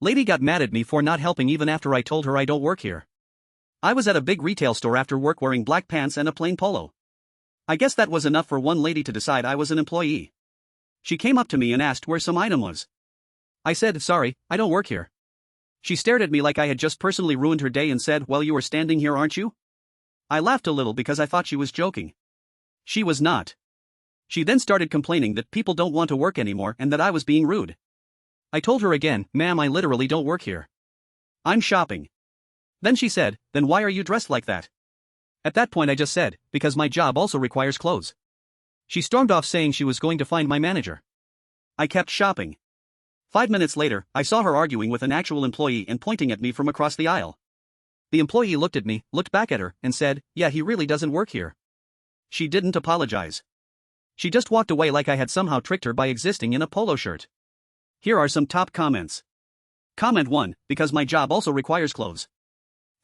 Lady got mad at me for not helping even after I told her I don't work here. I was at a big retail store after work wearing black pants and a plain polo. I guess that was enough for one lady to decide I was an employee. She came up to me and asked where some item was. I said, sorry, I don't work here. She stared at me like I had just personally ruined her day and said, well, you are standing here, aren't you? I laughed a little because I thought she was joking. She was not. She then started complaining that people don't want to work anymore and that I was being rude. I told her again, ma'am, I literally don't work here. I'm shopping. Then she said, then why are you dressed like that? At that point I just said, because my job also requires clothes. She stormed off saying she was going to find my manager. I kept shopping. 5 minutes later, I saw her arguing with an actual employee and pointing at me from across the aisle. The employee looked at me, looked back at her, and said, yeah, he really doesn't work here. She didn't apologize. She just walked away like I had somehow tricked her by existing in a polo shirt. Here are some top comments. Comment 1, because my job also requires clothes.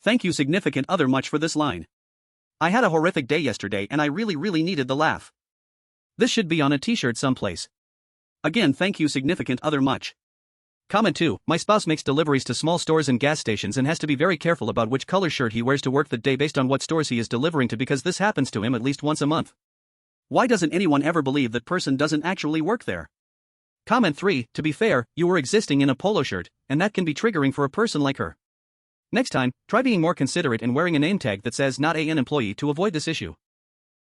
Thank you significant other much for this line. I had a horrific day yesterday and I really needed the laugh. This should be on a t-shirt someplace. Again, thank you significant other much. Comment 2, my spouse makes deliveries to small stores and gas stations and has to be very careful about which color shirt he wears to work that day based on what stores he is delivering to because this happens to him at least once a month. Why doesn't anyone ever believe that person doesn't actually work there? Comment 3, to be fair, you were existing in a polo shirt, and that can be triggering for a person like her. Next time, try being more considerate and wearing a name tag that says not an employee to avoid this issue.